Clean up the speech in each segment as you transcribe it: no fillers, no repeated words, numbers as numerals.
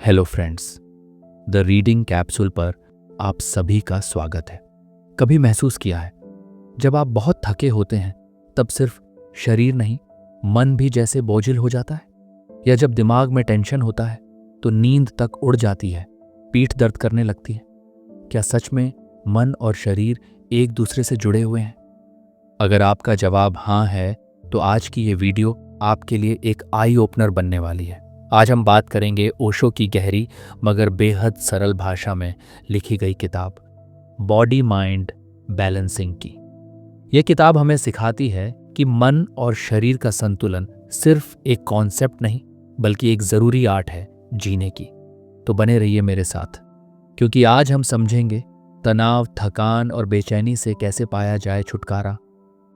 Hello friends, the reading capsule पर आप सभी का स्वागत है। कभी महसूस किया है जब आप बहुत थके होते हैं तब सिर्फ शरीर नहीं मन भी जैसे बोझिल हो जाता है, या जब दिमाग में टेंशन होता है तो नींद तक उड़ जाती है, पीठ दर्द करने लगती है। क्या सच में मन और शरीर एक दूसरे से जुड़े हुए हैं? अगर आपका जवाब हाँ है तो आज की ये वीडियो आपके लिए एक आई ओपनर बनने वाली है। आज हम बात करेंगे ओशो की गहरी मगर बेहद सरल भाषा में लिखी गई किताब बॉडी माइंड बैलेंसिंग की। यह किताब हमें सिखाती है कि मन और शरीर का संतुलन सिर्फ एक कॉन्सेप्ट नहीं बल्कि एक ज़रूरी आर्ट है जीने की। तो बने रहिए मेरे साथ, क्योंकि आज हम समझेंगे तनाव, थकान और बेचैनी से कैसे पाया जाए छुटकारा,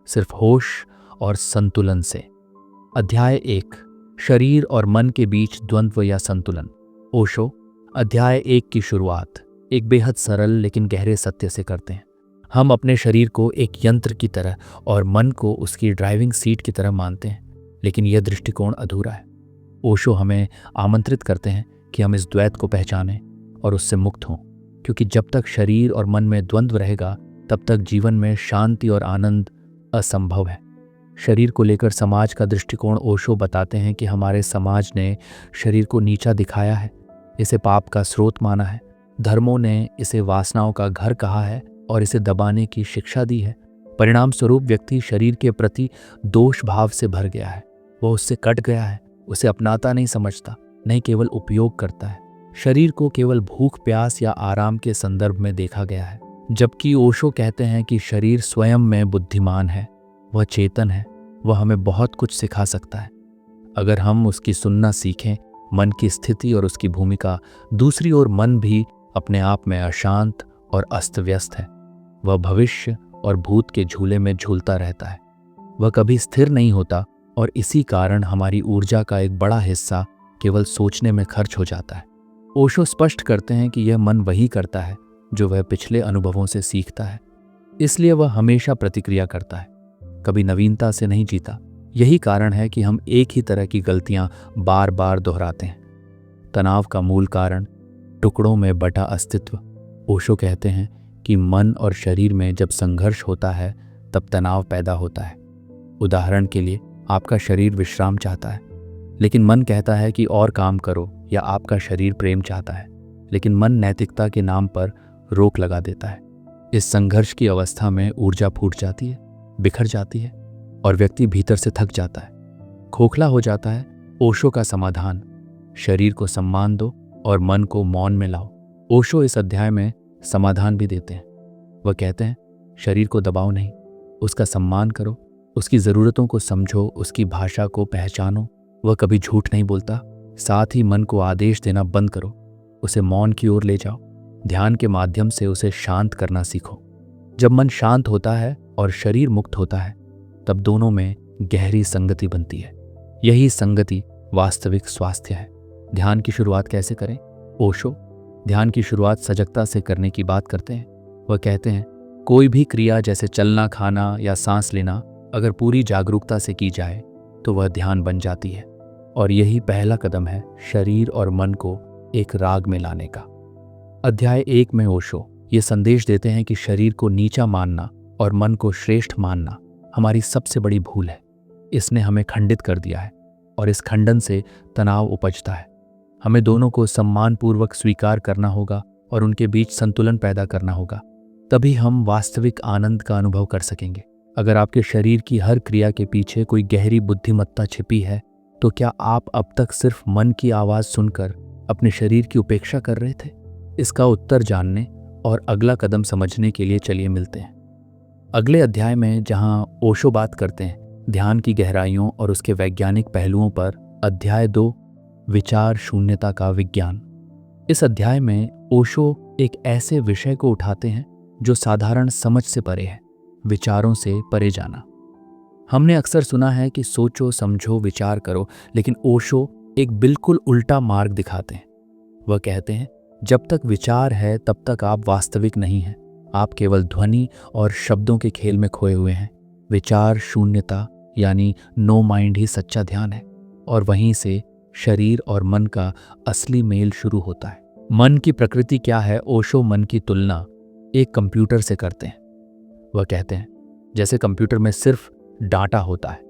सिर्फ होश और संतुलन से। अध्याय 1, शरीर और मन के बीच द्वंद्व या संतुलन। ओशो अध्याय 1 की शुरुआत एक बेहद सरल लेकिन गहरे सत्य से करते हैं। हम अपने शरीर को एक यंत्र की तरह और मन को उसकी ड्राइविंग सीट की तरह मानते हैं, लेकिन यह दृष्टिकोण अधूरा है। ओशो हमें आमंत्रित करते हैं कि हम इस द्वैत को पहचानें और उससे मुक्त हों, क्योंकि जब तक शरीर और मन में द्वंद्व रहेगा तब तक जीवन में शांति और आनंद असंभव है। शरीर को लेकर समाज का दृष्टिकोण ओशो बताते हैं कि हमारे समाज ने शरीर को नीचा दिखाया है, इसे पाप का स्रोत माना है, धर्मों ने इसे वासनाओं का घर कहा है और इसे दबाने की शिक्षा दी है। परिणाम स्वरूप व्यक्ति शरीर के प्रति दोष भाव से भर गया है। वह उससे कट गया है, उसे अपनाता नहीं समझता, नहीं केवल उपयोग करता है। शरीर को केवल भूख, प्यास या आराम के संदर्भ में देखा गया है, जबकि ओशो कहते हैं कि शरीर स्वयं में बुद्धिमान है, वह चेतन है, वह हमें बहुत कुछ सिखा सकता है अगर हम उसकी सुनना सीखें। मन की स्थिति और उसकी भूमिका। दूसरी ओर मन भी अपने आप में अशांत और अस्त व्यस्त है। वह भविष्य और भूत के झूले में झूलता रहता है, वह कभी स्थिर नहीं होता और इसी कारण हमारी ऊर्जा का एक बड़ा हिस्सा केवल सोचने में खर्च हो जाता है। ओशो स्पष्ट करते हैं कि यह मन वही करता है जो वह पिछले अनुभवों से सीखता है, इसलिए वह हमेशा प्रतिक्रिया करता है, कभी नवीनता से नहीं जीता। यही कारण है कि हम एक ही तरह की गलतियां बार बार दोहराते हैं। तनाव का मूल कारण टुकड़ों में बटा अस्तित्व। ओशो कहते हैं कि मन और शरीर में जब संघर्ष होता है तब तनाव पैदा होता है। उदाहरण के लिए, आपका शरीर विश्राम चाहता है लेकिन मन कहता है कि और काम करो, या आपका शरीर प्रेम चाहता है लेकिन मन नैतिकता के नाम पर रोक लगा देता है। इस संघर्ष की अवस्था में ऊर्जा फूट जाती है, बिखर जाती है और व्यक्ति भीतर से थक जाता है, खोखला हो जाता है। ओशो का समाधान, शरीर को सम्मान दो और मन को मौन में लाओ। ओशो इस अध्याय में समाधान भी देते हैं। वह कहते हैं, शरीर को दबाओ नहीं, उसका सम्मान करो, उसकी ज़रूरतों को समझो, उसकी भाषा को पहचानो। वह कभी झूठ नहीं बोलता। साथ ही मन को आदेश देना बंद करो, उसे मौन की ओर ले जाओ। ध्यान के माध्यम से उसे शांत करना सीखो। जब मन शांत होता है और शरीर मुक्त होता है तब दोनों में गहरी संगति बनती है। यही संगति वास्तविक स्वास्थ्य है। ध्यान की शुरुआत कैसे करें? ओशो ध्यान की शुरुआत सजगता से करने की बात करते हैं। वह कहते हैं, कोई भी क्रिया जैसे चलना, खाना या सांस लेना अगर पूरी जागरूकता से की जाए तो वह ध्यान बन जाती है। और यही पहला कदम है शरीर और मन को एक राग में लाने का। अध्याय 1 में ओशो ये संदेश देते हैं कि शरीर को नीचा मानना और मन को श्रेष्ठ मानना हमारी सबसे बड़ी भूल है। इसने हमें खंडित कर दिया है और इस खंडन से तनाव उपजता है। हमें दोनों को सम्मानपूर्वक स्वीकार करना होगा और उनके बीच संतुलन पैदा करना होगा, तभी हम वास्तविक आनंद का अनुभव कर सकेंगे। अगर आपके शरीर की हर क्रिया के पीछे कोई गहरी बुद्धिमत्ता छिपी है तो क्या आप अब तक सिर्फ मन की आवाज़ सुनकर अपने शरीर की उपेक्षा कर रहे थे? इसका उत्तर जानने और अगला कदम समझने के लिए चलिए मिलते हैं अगले अध्याय में, जहां ओशो बात करते हैं ध्यान की गहराइयों और उसके वैज्ञानिक पहलुओं पर। अध्याय 2, विचार शून्यता का विज्ञान। इस अध्याय में ओशो एक ऐसे विषय को उठाते हैं जो साधारण समझ से परे है, विचारों से परे जाना। हमने अक्सर सुना है कि सोचो, समझो, विचार करो, लेकिन ओशो एक बिल्कुल उल्टा मार्ग दिखाते हैं। वह कहते हैं, जब तक विचार है तब तक आप वास्तविक नहीं हैं, आप केवल ध्वनि और शब्दों के खेल में खोए हुए हैं। विचार शून्यता यानी नो माइंड ही सच्चा ध्यान है, और वहीं से शरीर और मन का असली मेल शुरू होता है। मन की प्रकृति क्या है? ओशो मन की तुलना एक कंप्यूटर से करते हैं। वह कहते हैं जैसे कंप्यूटर में सिर्फ डाटा होता है,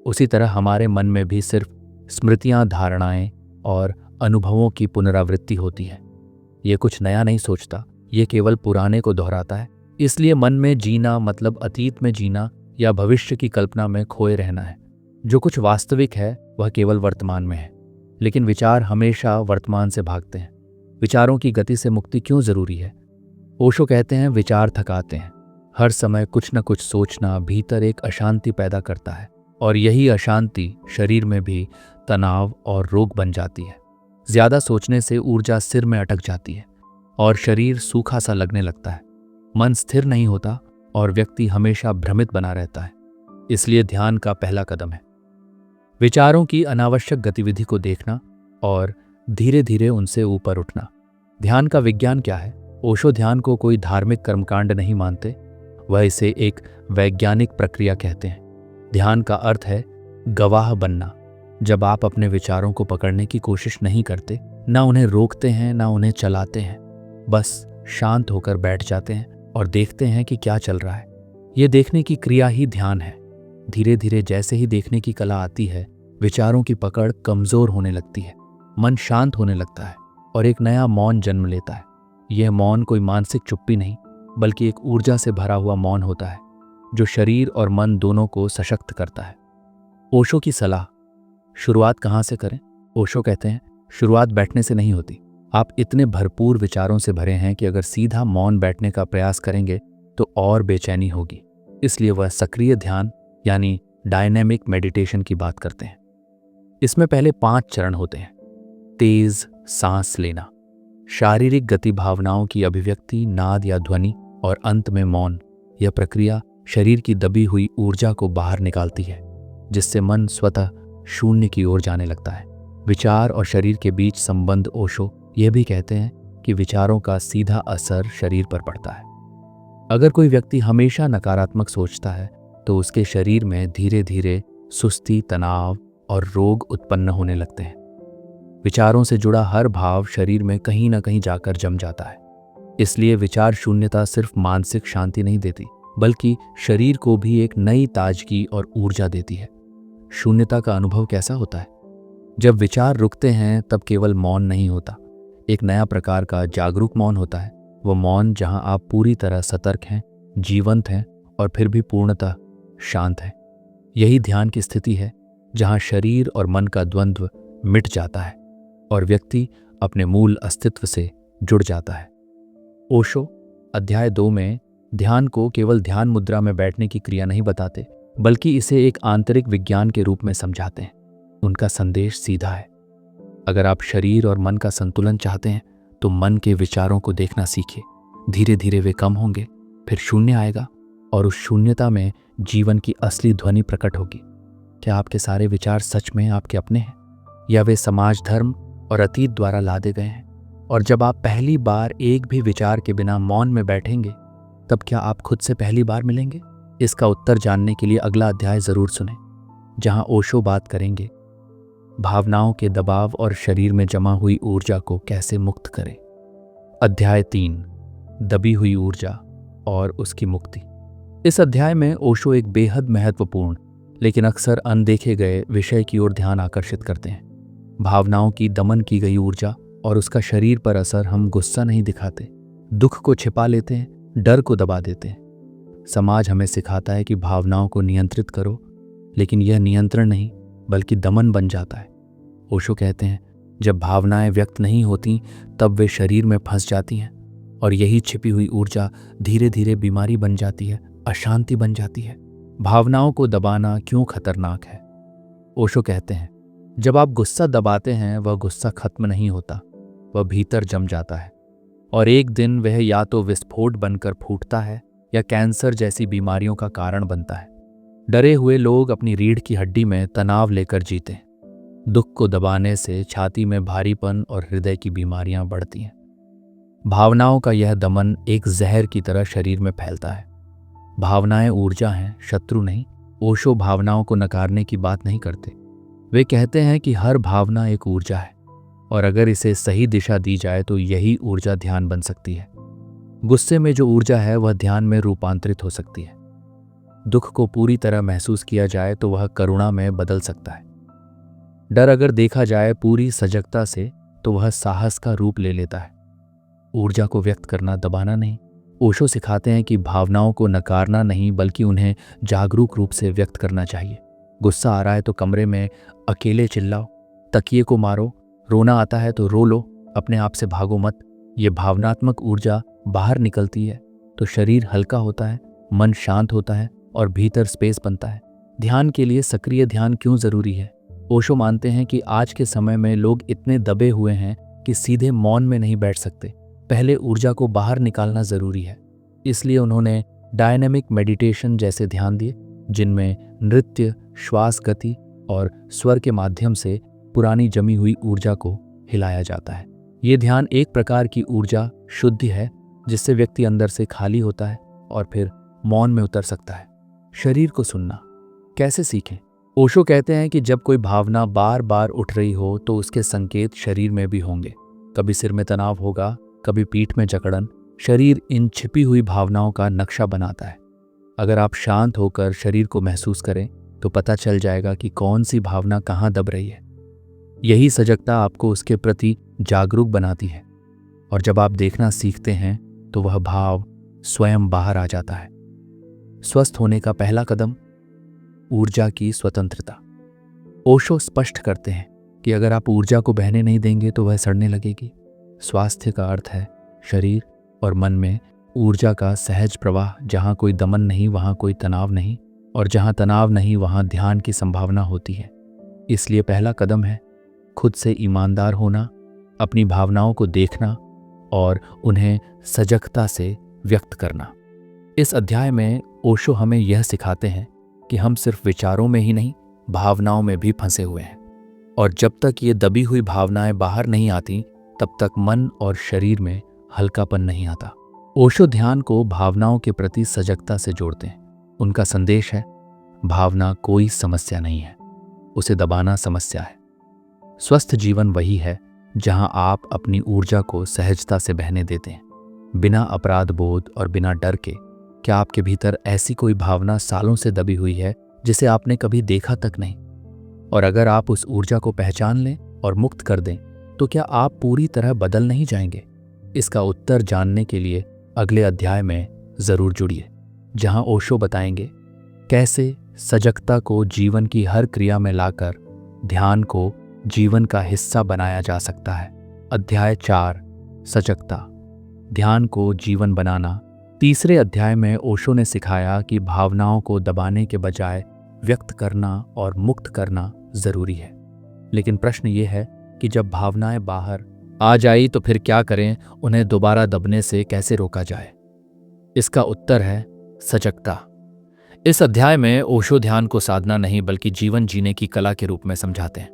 उसी तरह हमारे मन में भी सिर्फ स्मृतियां, धारणाएं और अनुभवों की पुनरावृत्ति होती है। ये कुछ नया नहीं सोचता, ये केवल पुराने को दोहराता है। इसलिए मन में जीना मतलब अतीत में जीना या भविष्य की कल्पना में खोए रहना है। जो कुछ वास्तविक है वह केवल वर्तमान में है, लेकिन विचार हमेशा वर्तमान से भागते हैं। विचारों की गति से मुक्ति क्यों जरूरी है? ओशो कहते हैं विचार थकाते हैं। हर समय कुछ न कुछ सोचना भीतर एक अशांति पैदा करता है, और यही अशांति शरीर में भी तनाव और रोग बन जाती है। ज्यादा सोचने से ऊर्जा सिर में अटक जाती है और शरीर सूखा सा लगने लगता है। मन स्थिर नहीं होता और व्यक्ति हमेशा भ्रमित बना रहता है। इसलिए ध्यान का पहला कदम है विचारों की अनावश्यक गतिविधि को देखना और धीरे धीरे उनसे ऊपर उठना। ध्यान का विज्ञान क्या है? ओशो ध्यान को कोई धार्मिक कर्मकांड नहीं मानते, वह इसे एक वैज्ञानिक प्रक्रिया कहते हैं। ध्यान का अर्थ है गवाह बनना। जब आप अपने विचारों को पकड़ने की कोशिश नहीं करते, ना उन्हें रोकते हैं ना उन्हें चलाते हैं, बस शांत होकर बैठ जाते हैं और देखते हैं कि क्या चल रहा है। यह देखने की क्रिया ही ध्यान है। धीरे धीरे जैसे ही देखने की कला आती है, विचारों की पकड़ कमजोर होने लगती है, मन शांत होने लगता है और एक नया मौन जन्म लेता है। यह मौन कोई मानसिक चुप्पी नहीं, बल्कि एक ऊर्जा से भरा हुआ मौन होता है जो शरीर और मन दोनों को सशक्त करता है। ओशो की सलाह, शुरुआत कहाँ से करें? ओशो कहते हैं शुरुआत बैठने से नहीं होती। आप इतने भरपूर विचारों से भरे हैं कि अगर सीधा मौन बैठने का प्रयास करेंगे तो और बेचैनी होगी। इसलिए वह सक्रिय ध्यान यानी डायनेमिक मेडिटेशन की बात करते हैं। इसमें पहले 5 चरण होते हैं। तेज सांस लेना, शारीरिक गति, भावनाओं की अभिव्यक्ति, नाद या ध्वनि, और अंत में मौन। यह प्रक्रिया शरीर की दबी हुई ऊर्जा को बाहर निकालती है, जिससे मन स्वतः शून्य की ओर जाने लगता है। विचार और शरीर के बीच संबंध, ओशो यह भी कहते हैं कि विचारों का सीधा असर शरीर पर पड़ता है। अगर कोई व्यक्ति हमेशा नकारात्मक सोचता है तो उसके शरीर में धीरे धीरे सुस्ती, तनाव और रोग उत्पन्न होने लगते हैं। विचारों से जुड़ा हर भाव शरीर में कहीं ना कहीं जाकर जम जाता है। इसलिए विचार शून्यता सिर्फ मानसिक शांति नहीं देती, बल्कि शरीर को भी एक नई ताजगी और ऊर्जा देती है। शून्यता का अनुभव कैसा होता है? जब विचार रुकते हैं तब केवल मौन नहीं होता, एक नया प्रकार का जागरूक मौन होता है। वो मौन जहां आप पूरी तरह सतर्क हैं, जीवंत हैं और फिर भी पूर्णतः शांत हैं। यही ध्यान की स्थिति है जहां शरीर और मन का द्वंद्व मिट जाता है और व्यक्ति अपने मूल अस्तित्व से जुड़ जाता है। ओशो अध्याय 2 में ध्यान को केवल ध्यान मुद्रा में बैठने की क्रिया नहीं बताते, बल्कि इसे एक आंतरिक विज्ञान के रूप में समझाते हैं। उनका संदेश सीधा है, अगर आप शरीर और मन का संतुलन चाहते हैं तो मन के विचारों को देखना सीखिए। धीरे धीरे वे कम होंगे, फिर शून्य आएगा और उस शून्यता में जीवन की असली ध्वनि प्रकट होगी। क्या आपके सारे विचार सच में आपके अपने हैं या वे समाज, धर्म और अतीत द्वारा लादे गए हैं? और जब आप पहली बार एक भी विचार के बिना मौन में बैठेंगे, तब क्या आप खुद से पहली बार मिलेंगे? इसका उत्तर जानने के लिए अगला अध्याय जरूर सुनें, जहां ओशो बात करेंगे भावनाओं के दबाव और शरीर में जमा हुई ऊर्जा को कैसे मुक्त करें। अध्याय 3, दबी हुई ऊर्जा और उसकी मुक्ति। इस अध्याय में ओशो एक बेहद महत्वपूर्ण लेकिन अक्सर अनदेखे गए विषय की ओर ध्यान आकर्षित करते हैं। भावनाओं की दमन की गई ऊर्जा और उसका शरीर पर असर। हम गुस्सा नहीं दिखाते, दुख को छिपा लेते हैं, डर को दबा देते हैं। समाज हमें सिखाता है कि भावनाओं को नियंत्रित करो, लेकिन यह नियंत्रण नहीं बल्कि दमन बन जाता है। ओशो कहते हैं जब भावनाएं व्यक्त नहीं होती तब वे शरीर में फंस जाती हैं और यही छिपी हुई ऊर्जा धीरे धीरे बीमारी बन जाती है, अशांति बन जाती है। भावनाओं को दबाना क्यों खतरनाक है? ओशो कहते हैं जब आप गुस्सा दबाते हैं वह गुस्सा खत्म नहीं होता, वह भीतर जम जाता है और एक दिन वह या तो विस्फोट बनकर फूटता है या कैंसर जैसी बीमारियों का कारण बनता है। डरे हुए लोग अपनी रीढ़ की हड्डी में तनाव लेकर जीते हैं। दुख को दबाने से छाती में भारीपन और हृदय की बीमारियां बढ़ती हैं। भावनाओं का यह दमन एक जहर की तरह शरीर में फैलता है। भावनाएं ऊर्जा हैं, शत्रु नहीं। ओशो भावनाओं को नकारने की बात नहीं करते, वे कहते हैं कि हर भावना एक ऊर्जा है और अगर इसे सही दिशा दी जाए तो यही ऊर्जा ध्यान बन सकती है। गुस्से में जो ऊर्जा है वह ध्यान में रूपांतरित हो सकती है। दुख को पूरी तरह महसूस किया जाए तो वह करुणा में बदल सकता है। डर अगर देखा जाए पूरी सजगता से तो वह साहस का रूप ले लेता है। ऊर्जा को व्यक्त करना दबाना नहीं। ओशो सिखाते हैं कि भावनाओं को नकारना नहीं बल्कि उन्हें जागरूक रूप से व्यक्त करना चाहिए। गुस्सा आ रहा है तो कमरे में अकेले चिल्लाओ, तकिए को मारो, रोना आता है तो रो लो, अपने आप से भागो मत। ये भावनात्मक ऊर्जा बाहर निकलती है तो शरीर हल्का होता है, मन शांत होता है और भीतर स्पेस बनता है। ध्यान के लिए सक्रिय ध्यान क्यों जरूरी है? ओशो मानते हैं कि आज के समय में लोग इतने दबे हुए हैं कि सीधे मौन में नहीं बैठ सकते। पहले ऊर्जा को बाहर निकालना जरूरी है। इसलिए उन्होंने डायनेमिक मेडिटेशन जैसे ध्यान दिए, जिनमें नृत्य, श्वास गति और स्वर के माध्यम से पुरानी जमी हुई ऊर्जा को हिलाया जाता है। ये ध्यान एक प्रकार की ऊर्जा शुद्धि है जिससे व्यक्ति अंदर से खाली होता है और फिर मौन में उतर सकता है। शरीर को सुनना कैसे सीखें? ओशो कहते हैं कि जब कोई भावना बार बार उठ रही हो तो उसके संकेत शरीर में भी होंगे। कभी सिर में तनाव होगा, कभी पीठ में जकड़न। शरीर इन छिपी हुई भावनाओं का नक्शा बनाता है। अगर आप शांत होकर शरीर को महसूस करें तो पता चल जाएगा कि कौन सी भावना कहाँ दब रही है। यही सजगता आपको उसके प्रति जागरूक बनाती है और जब आप देखना सीखते हैं तो वह भाव स्वयं बाहर आ जाता है। स्वस्थ होने का पहला कदम ऊर्जा की स्वतंत्रता। ओशो स्पष्ट करते हैं कि अगर आप ऊर्जा को बहने नहीं देंगे तो वह सड़ने लगेगी। स्वास्थ्य का अर्थ है शरीर और मन में ऊर्जा का सहज प्रवाह। जहाँ कोई दमन नहीं वहाँ कोई तनाव नहीं, और जहाँ तनाव नहीं वहाँ ध्यान की संभावना होती है। इसलिए पहला कदम है खुद से ईमानदार होना, अपनी भावनाओं को देखना और उन्हें सजगता से व्यक्त करना। इस अध्याय में ओशो हमें यह सिखाते हैं कि हम सिर्फ विचारों में ही नहीं, भावनाओं में भी फंसे हुए हैं, और जब तक ये दबी हुई भावनाएं बाहर नहीं आती तब तक मन और शरीर में हल्कापन नहीं आता। ओशो ध्यान को भावनाओं के प्रति सजगता से जोड़ते हैं। उनका संदेश है, भावना कोई समस्या नहीं है, उसे दबाना समस्या है। स्वस्थ जीवन वही है जहां आप अपनी ऊर्जा को सहजता से बहने देते हैं, बिना अपराध बोध और बिना डर के। क्या आपके भीतर ऐसी कोई भावना सालों से दबी हुई है जिसे आपने कभी देखा तक नहीं? और अगर आप उस ऊर्जा को पहचान लें और मुक्त कर दें तो क्या आप पूरी तरह बदल नहीं जाएंगे? इसका उत्तर जानने के लिए अगले अध्याय में जरूर जुड़िए, जहां ओशो बताएंगे कैसे सजगता को जीवन की हर क्रिया में लाकर ध्यान को जीवन का हिस्सा बनाया जा सकता है। अध्याय 4, सजगता, ध्यान को जीवन बनाना। तीसरे अध्याय में ओशो ने सिखाया कि भावनाओं को दबाने के बजाय व्यक्त करना और मुक्त करना जरूरी है। लेकिन प्रश्न ये है कि जब भावनाएं बाहर आ जाई तो फिर क्या करें? उन्हें दोबारा दबने से कैसे रोका जाए? इसका उत्तर है सजगता। इस अध्याय में ओशो ध्यान को साधना नहीं बल्कि जीवन जीने की कला के रूप में समझाते हैं।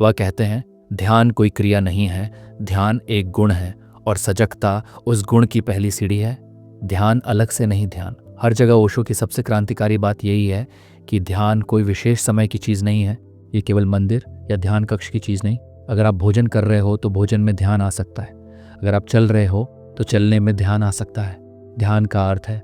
वह कहते हैं, ध्यान कोई क्रिया नहीं है, ध्यान एक गुण है और सजगता उस गुण की पहली सीढ़ी है। ध्यान अलग से नहीं, ध्यान हर जगह। ओशो की सबसे क्रांतिकारी बात यही है कि ध्यान कोई विशेष समय की चीज़ नहीं है। ये केवल मंदिर या ध्यान कक्ष की चीज़ नहीं। अगर आप भोजन कर रहे हो तो भोजन में ध्यान आ सकता है। अगर आप चल रहे हो तो चलने में ध्यान आ सकता है। ध्यान का अर्थ है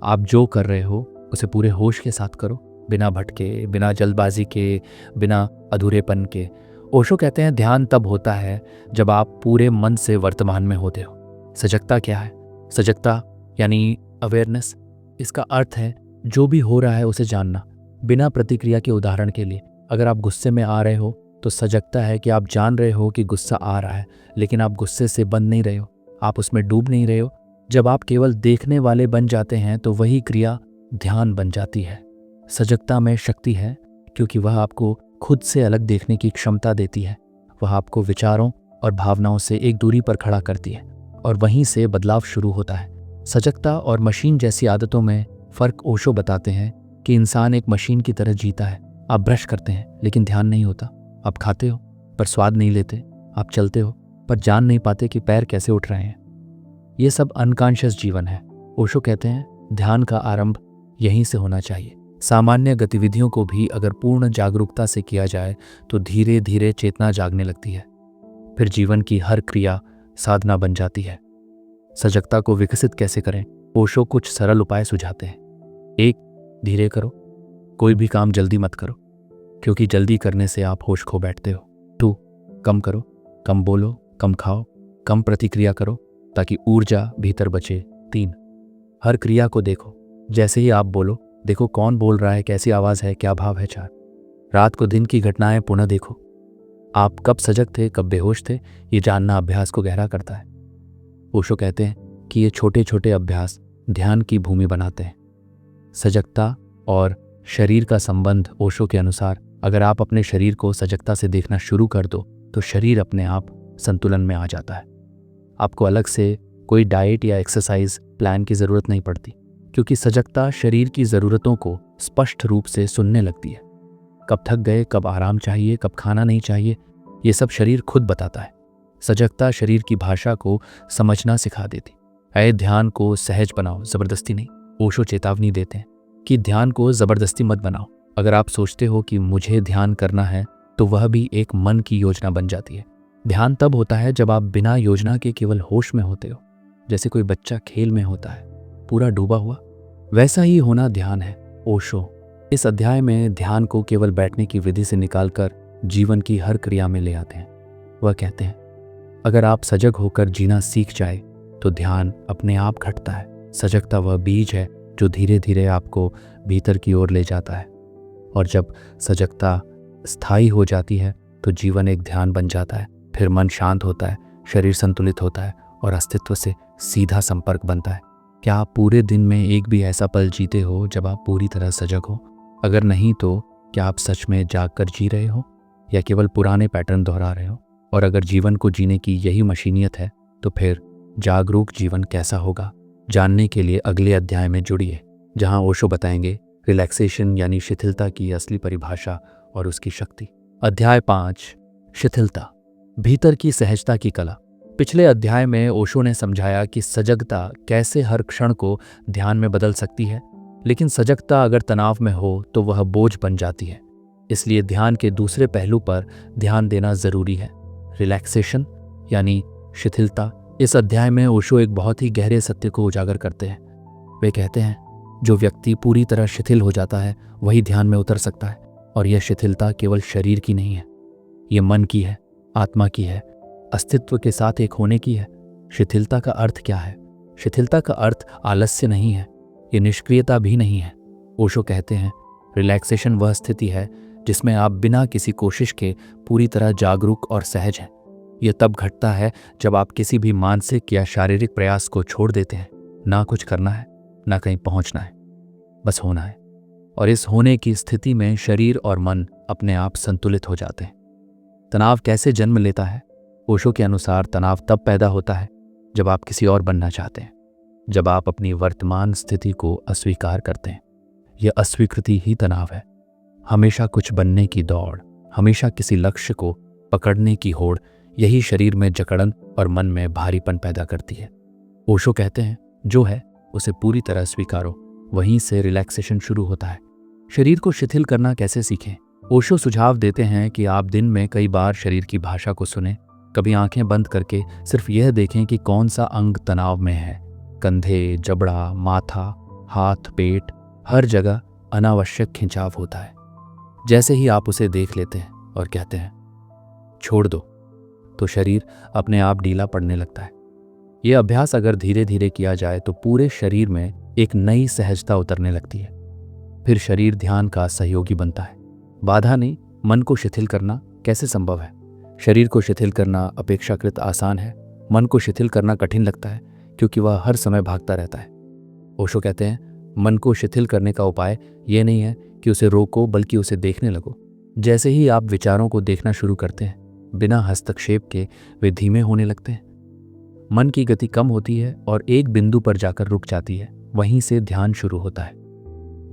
आप जो कर रहे हो उसे पूरे होश के साथ करो, बिना भटके, बिना जल्दबाजी के, बिना अधूरेपन के। ओशो कहते हैं ध्यान तब होता है जब आप पूरे मन से वर्तमान में होते हो। सजगता क्या है? सजगता यानी अवेयरनेस। इसका अर्थ है जो भी हो रहा है उसे जानना, बिना प्रतिक्रिया के। उदाहरण के लिए, अगर आप गुस्से में आ रहे हो तो सजगता है कि आप जान रहे हो कि गुस्सा आ रहा है, लेकिन आप गुस्से से बंद नहीं रहे हो, आप उसमें डूब नहीं रहे हो। जब आप केवल देखने वाले बन जाते हैं तो वही क्रिया ध्यान बन जाती है। सजगता में शक्ति है क्योंकि वह आपको खुद से अलग देखने की क्षमता देती है। वह आपको विचारों और भावनाओं से एक दूरी पर खड़ा करती है और वहीं से बदलाव शुरू होता है। सजगता और मशीन जैसी आदतों में फ़र्क ओशो बताते हैं कि इंसान एक मशीन की तरह जीता है। आप ब्रश करते हैं लेकिन ध्यान नहीं होता। आप खाते हो पर स्वाद नहीं लेते। आप चलते हो पर जान नहीं पाते कि पैर कैसे उठ रहे हैं। ये सब अनकॉन्शियस जीवन है। ओशो कहते हैं ध्यान का आरंभ यहीं से होना चाहिए, सामान्य गतिविधियों को भी अगर पूर्ण जागरूकता से किया जाए तो धीरे धीरे चेतना जागने लगती है। फिर जीवन की हर क्रिया साधना बन जाती है। सजगता को विकसित कैसे करें? ओशो कुछ सरल उपाय सुझाते हैं। 1. धीरे करो। कोई भी काम जल्दी मत करो, क्योंकि जल्दी करने से आप होश खो बैठते हो। 2. कम करो, कम बोलो, कम खाओ, कम प्रतिक्रिया करो, ताकि ऊर्जा भीतर बचे। 3. हर क्रिया को देखो। जैसे ही आप बोलो, देखो कौन बोल रहा है, कैसी आवाज है, क्या भाव है। 4. रात को दिन की घटनाएं पुनः देखो। आप कब सजग थे, कब बेहोश थे, ये जानना अभ्यास को गहरा करता है। ओशो कहते हैं कि ये छोटे छोटे अभ्यास ध्यान की भूमि बनाते हैं। सजगता और शरीर का संबंध। ओशो के अनुसार अगर आप अपने शरीर को सजगता से देखना शुरू कर दो तो शरीर अपने आप संतुलन में आ जाता है। आपको अलग से कोई डाइट या एक्सरसाइज प्लान की ज़रूरत नहीं पड़ती, क्योंकि सजगता शरीर की ज़रूरतों को स्पष्ट रूप से सुनने लगती है। कब थक गए, कब आराम चाहिए, कब खाना नहीं चाहिए, ये सब शरीर खुद बताता है। सजगता शरीर की भाषा को समझना सिखा देती। ऐ ध्यान को सहज बनाओ, ज़बरदस्ती नहीं। ओशो चेतावनी देते हैं कि ध्यान को ज़बरदस्ती मत बनाओ। अगर आप सोचते हो कि मुझे ध्यान करना है, तो वह भी एक मन की योजना बन जाती है। ध्यान तब होता है जब आप बिना योजना के केवल होश में होते हो, जैसे कोई बच्चा खेल में होता है, पूरा डूबा हुआ। वैसा ही होना ध्यान है। ओशो इस अध्याय में ध्यान को केवल बैठने की विधि से निकालकर जीवन की हर क्रिया में ले आते हैं। वह कहते हैं, अगर आप सजग होकर जीना सीख जाए तो ध्यान अपने आप घटता है। सजगता वह बीज है जो धीरे धीरे आपको भीतर की ओर ले जाता है, और जब सजगता स्थायी हो जाती है तो जीवन एक ध्यान बन जाता है। फिर मन शांत होता है, शरीर संतुलित होता है और अस्तित्व से सीधा संपर्क बनता है। क्या आप पूरे दिन में एक भी ऐसा पल जीते हो जब आप पूरी तरह सजग हो? अगर नहीं तो क्या आप सच में जागकर जी रहे हो या केवल पुराने पैटर्न दोहरा रहे हो? और अगर जीवन को जीने की यही मशीनियत है तो फिर जागरूक जीवन कैसा होगा? जानने के लिए अगले अध्याय में जुड़िए, जहां ओशो बताएंगे रिलैक्सेशन यानी शिथिलता की असली परिभाषा और उसकी शक्ति। अध्याय 5, शिथिलता, भीतर की सहजता की कला। पिछले अध्याय में ओशो ने समझाया कि सजगता कैसे हर क्षण को ध्यान में बदल सकती है, लेकिन सजगता अगर तनाव में हो तो वह बोझ बन जाती है। इसलिए ध्यान के दूसरे पहलू पर ध्यान देना जरूरी है, रिलैक्सेशन यानी शिथिलता। इस अध्याय में ओशो एक बहुत ही गहरे सत्य को उजागर करते हैं। वे कहते हैं, जो व्यक्ति पूरी तरह शिथिल हो जाता है वही ध्यान में उतर सकता है, और यह शिथिलता केवल शरीर की नहीं है, ये मन की है, आत्मा की है, अस्तित्व के साथ एक होने की है। शिथिलता का अर्थ क्या है? शिथिलता का अर्थ आलस्य नहीं है, ये निष्क्रियता भी नहीं है। ओशो कहते हैं, रिलैक्सेशन वह स्थिति है जिसमें आप बिना किसी कोशिश के पूरी तरह जागरूक और सहज हैं। यह तब घटता है जब आप किसी भी मानसिक या शारीरिक प्रयास को छोड़ देते हैं। ना कुछ करना है, ना कहीं पहुंचना है, बस होना है। और इस होने की स्थिति में शरीर और मन अपने आप संतुलित हो जाते हैं। तनाव कैसे जन्म लेता है? ओशो के अनुसार तनाव तब पैदा होता है जब आप किसी और बनना चाहते हैं, जब आप अपनी वर्तमान स्थिति को अस्वीकार करते हैं। यह अस्वीकृति ही तनाव है। हमेशा कुछ बनने की दौड़, हमेशा किसी लक्ष्य को पकड़ने की होड़, यही शरीर में जकड़न और मन में भारीपन पैदा करती है। ओशो कहते हैं, जो है उसे पूरी तरह स्वीकारो, वहीं से रिलैक्सेशन शुरू होता है। शरीर को शिथिल करना कैसे सीखें? ओशो सुझाव देते हैं कि आप दिन में कई बार शरीर की भाषा को सुनें। कभी आंखें बंद करके सिर्फ यह देखें कि कौन सा अंग तनाव में है। कंधे, जबड़ा, माथा, हाथ, पेट, हर जगह अनावश्यक खिंचाव होता है। जैसे ही आप उसे देख लेते हैं और कहते हैं छोड़ दो, तो शरीर अपने आप ढीला पड़ने लगता है। यह अभ्यास अगर धीरे धीरे किया जाए तो पूरे शरीर में एक नई सहजता उतरने लगती है। फिर शरीर ध्यान का सहयोगी बनता है, बाधा नहीं। मन को शिथिल करना कैसे संभव है? शरीर को शिथिल करना अपेक्षाकृत आसान है, मन को शिथिल करना कठिन लगता है, क्योंकि वह हर समय भागता रहता है। ओशो कहते हैं, मन को शिथिल करने का उपाय यह नहीं है कि उसे रोको, बल्कि उसे देखने लगो। जैसे ही आप विचारों को देखना शुरू करते हैं, बिना हस्तक्षेप के वे धीमे होने लगते हैं। मन की गति कम होती है और एक बिंदु पर जाकर रुक जाती है। वहीं से ध्यान शुरू होता है।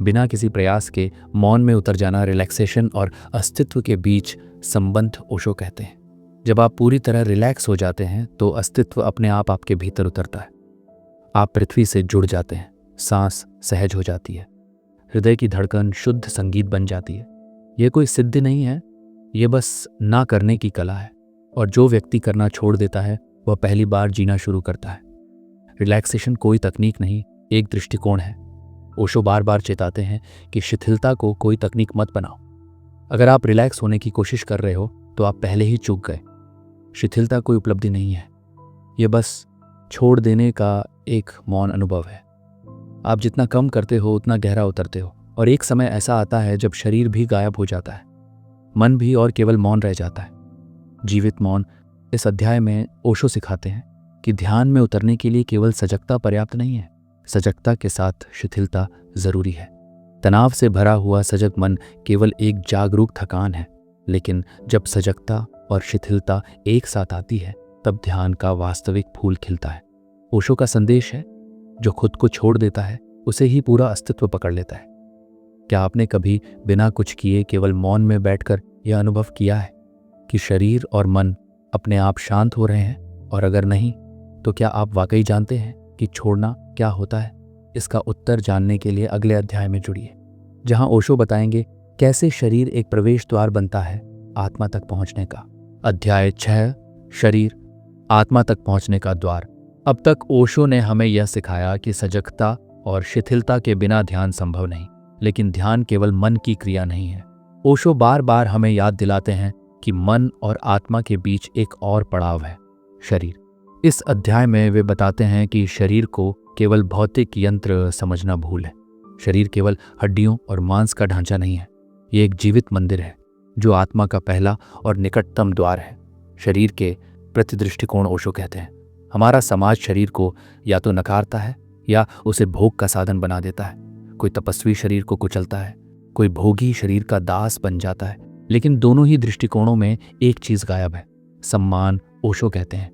बिना किसी प्रयास के मौन में उतर जाना रिलैक्सेशन और अस्तित्व के बीच संबंध, ओशो कहते हैं। जब आप पूरी तरह रिलैक्स हो जाते हैं तो अस्तित्व अपने आप आपके भीतर उतरता है। आप पृथ्वी से जुड़ जाते हैं, सांस सहज हो जाती है, हृदय की धड़कन शुद्ध संगीत बन जाती है। यह कोई सिद्धि नहीं है, ये बस ना करने की कला है। और जो व्यक्ति करना छोड़ देता है वह पहली बार जीना शुरू करता है। रिलैक्सेशन कोई तकनीक नहीं, एक दृष्टिकोण है। ओशो बार बार चेताते हैं कि शिथिलता को कोई तकनीक मत बनाओ। अगर आप रिलैक्स होने की कोशिश कर रहे हो तो आप पहले ही चूक गए। शिथिलता कोई उपलब्धि नहीं है, यह बस छोड़ देने का एक मौन अनुभव है। आप जितना कम करते हो उतना गहरा उतरते हो, और एक समय ऐसा आता है जब शरीर भी गायब हो जाता है, मन भी, और केवल मौन रह जाता है। जीवित मौन। इस अध्याय में ओशो सिखाते हैं कि ध्यान में उतरने के लिए केवल सजगता पर्याप्त नहीं है, सजगता के साथ शिथिलता जरूरी है। तनाव से भरा हुआ सजग मन केवल एक जागरूक थकान है, लेकिन जब सजगता और शिथिलता एक साथ आती है तब ध्यान का वास्तविक फूल खिलता है। ओशो का संदेश है, जो खुद को छोड़ देता है उसे ही पूरा अस्तित्व पकड़ लेता है। क्या आपने कभी बिना कुछ किए केवल मौन में बैठकर यह अनुभव किया है कि शरीर और मन अपने आप शांत हो रहे हैं? और अगर नहीं, तो क्या आप वाकई जानते हैं कि छोड़ना क्या होता है? इसका उत्तर जानने के लिए अगले अध्याय में जुड़िए, जहां ओशो बताएंगे कैसे शरीर एक प्रवेश द्वार बनता है आत्मा तक पहुंचने का। अध्याय 6, शरीर आत्मा तक पहुंचने का द्वार। अब तक ओशो ने हमें यह सिखाया कि सजगता और शिथिलता के बिना ध्यान संभव नहीं, लेकिन ध्यान केवल मन की क्रिया नहीं है। ओशो बार बार हमें याद दिलाते हैं कि मन और आत्मा के बीच एक और पड़ाव है, शरीर। इस अध्याय में वे बताते हैं कि शरीर को केवल भौतिक यंत्र समझना भूल है। शरीर केवल हड्डियों और मांस का ढांचा नहीं है, ये एक जीवित मंदिर है जो आत्मा का पहला और निकटतम द्वार है। शरीर के प्रतिदृष्टिकोण ओशो कहते हैं, हमारा समाज शरीर को या तो नकारता है या उसे भोग का साधन बना देता है। कोई तपस्वी शरीर को कुचलता है, कोई भोगी शरीर का दास बन जाता है। लेकिन दोनों ही दृष्टिकोणों में एक चीज गायब है, सम्मान। ओशो कहते हैं,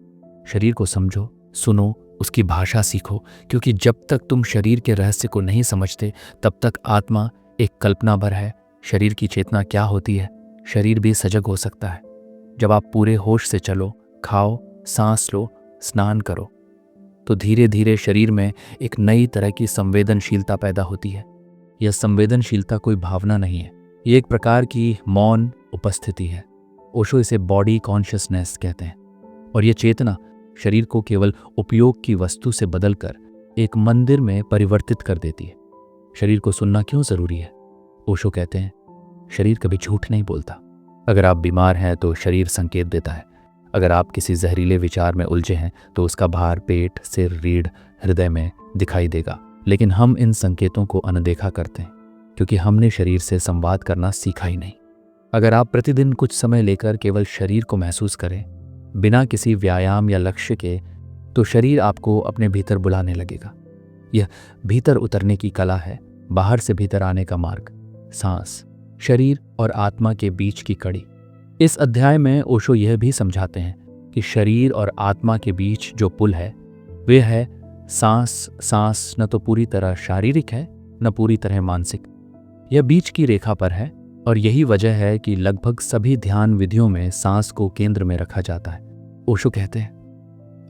शरीर को समझो, सुनो, उसकी भाषा सीखो, क्योंकि जब तक तुम शरीर के रहस्य को नहीं समझते तब तक आत्मा एक कल्पना भर है। शरीर की चेतना क्या होती है? शरीर भी सजग हो सकता है जब आप पूरे होश से चलो, खाओ, सांस लो, स्नान करो, तो धीरे धीरे शरीर में एक नई तरह की संवेदनशीलता पैदा होती है। यह संवेदनशीलता कोई भावना नहीं है, ये एक प्रकार की मौन उपस्थिति है। ओशो इसे बॉडी कॉन्शियसनेस कहते हैं। और यह चेतना शरीर को केवल उपयोग की वस्तु से बदलकर एक मंदिर में परिवर्तित कर देती है। शरीर को सुनना क्यों जरूरी है? ओशो कहते हैं, शरीर कभी झूठ नहीं बोलता। अगर आप बीमार हैं तो शरीर संकेत देता है। अगर आप किसी जहरीले विचार में उलझे हैं तो उसका भार पेट, सिर, रीढ़, हृदय में दिखाई देगा। लेकिन हम इन संकेतों को अनदेखा करते हैं क्योंकि हमने शरीर से संवाद करना सीखा ही नहीं। अगर आप प्रतिदिन कुछ समय लेकर केवल शरीर को महसूस करें, बिना किसी व्यायाम या लक्ष्य के, तो शरीर आपको अपने भीतर बुलाने लगेगा। यह भीतर उतरने की कला है, बाहर से भीतर आने का मार्ग। सांस, शरीर और आत्मा के बीच की कड़ी। इस अध्याय में ओशो यह भी समझाते हैं कि शरीर और आत्मा के बीच जो पुल है वह है सांस। सांस न तो पूरी तरह शारीरिक है न पूरी तरह मानसिक, यह बीच की रेखा पर है। और यही वजह है कि लगभग सभी ध्यान विधियों में सांस को केंद्र में रखा जाता है। ओशो कहते हैं,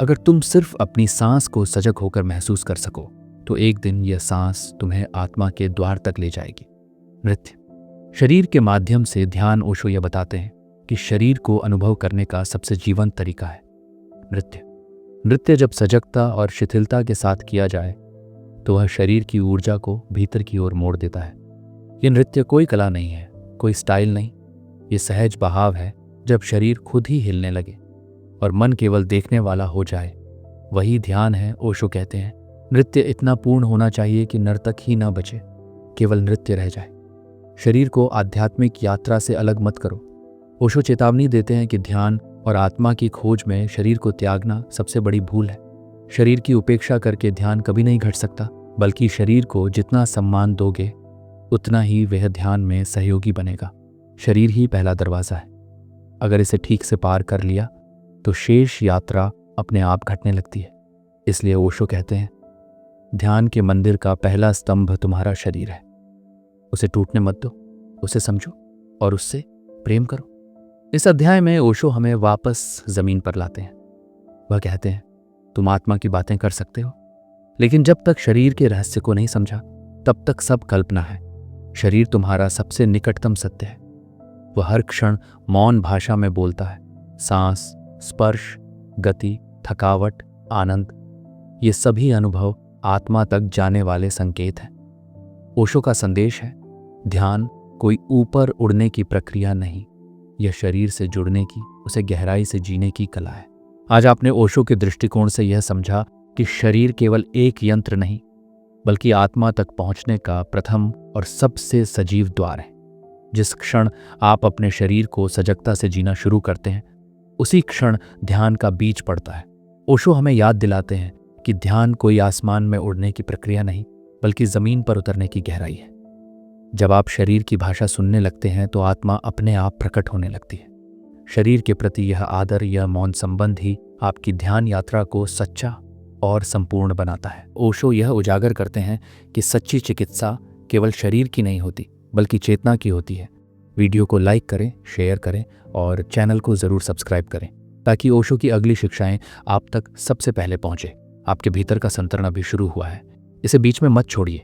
अगर तुम सिर्फ अपनी सांस को सजग होकर महसूस कर सको तो एक दिन यह सांस तुम्हें आत्मा के द्वार तक ले जाएगी। नृत्य, शरीर के माध्यम से ध्यान। ओशो यह बताते हैं कि शरीर को अनुभव करने का सबसे जीवंत तरीका है नृत्य। नृत्य जब सजगता और शिथिलता के साथ किया जाए तो वह शरीर की ऊर्जा को भीतर की ओर मोड़ देता है। यह नृत्य कोई कला नहीं है, कोई स्टाइल नहीं, ये सहज बहाव है। जब शरीर खुद ही हिलने लगे और मन केवल देखने वाला हो जाए, वही ध्यान है। ओशो कहते हैं, नृत्य इतना पूर्ण होना चाहिए कि नर्तक ही ना बचे, केवल नृत्य रह जाए। शरीर को आध्यात्मिक यात्रा से अलग मत करो। ओशो चेतावनी देते हैं कि ध्यान और आत्मा की खोज में शरीर को त्यागना सबसे बड़ी भूल है। शरीर की उपेक्षा करके ध्यान कभी नहीं घट सकता, बल्कि शरीर को जितना सम्मान दोगे उतना ही वह ध्यान में सहयोगी बनेगा। शरीर ही पहला दरवाजा है, अगर इसे ठीक से पार कर लिया तो शेष यात्रा अपने आप घटने लगती है। इसलिए ओशो कहते हैं, ध्यान के मंदिर का पहला स्तंभ तुम्हारा शरीर है। उसे टूटने मत दो, उसे समझो और उससे प्रेम करो। इस अध्याय में ओशो हमें वापस जमीन पर लाते हैं। वह कहते हैं, तुम आत्मा की बातें कर सकते हो, लेकिन जब तक शरीर के रहस्य को नहीं समझा तब तक सब कल्पना है। शरीर तुम्हारा सबसे निकटतम सत्य है। वह हर क्षण मौन भाषा में बोलता है। सांस, स्पर्श, गति, थकावट, आनंद, ये सभी अनुभव आत्मा तक जाने वाले संकेत हैं। ओशो का संदेश है, ध्यान कोई ऊपर उड़ने की प्रक्रिया नहीं, यह शरीर से जुड़ने की, उसे गहराई से जीने की कला है। आज आपने ओशो के दृष्टिकोण से यह समझा कि शरीर केवल एक यंत्र नहीं, बल्कि आत्मा तक पहुंचने का प्रथम और सबसे सजीव द्वार है। जिस क्षण आप अपने शरीर को सजगता से जीना शुरू करते हैं, उसी क्षण ध्यान का बीज पड़ता है। ओशो हमें याद दिलाते हैं कि ध्यान कोई आसमान में उड़ने की प्रक्रिया नहीं, बल्कि जमीन पर उतरने की गहराई है। जब आप शरीर की भाषा सुनने लगते हैं तो आत्मा अपने आप प्रकट होने लगती है। शरीर के प्रति यह आदर, यह मौन संबंध ही आपकी ध्यान यात्रा को सच्चा और संपूर्ण बनाता है। ओशो यह उजागर करते हैं कि सच्ची चिकित्सा केवल शरीर की नहीं होती, बल्कि चेतना की होती है। वीडियो को लाइक करें, शेयर करें और चैनल को ज़रूर सब्सक्राइब करें, ताकि ओशो की अगली शिक्षाएं आप तक सबसे पहले पहुंचे। आपके भीतर का संतरण अभी शुरू हुआ है, इसे बीच में मत छोड़िए।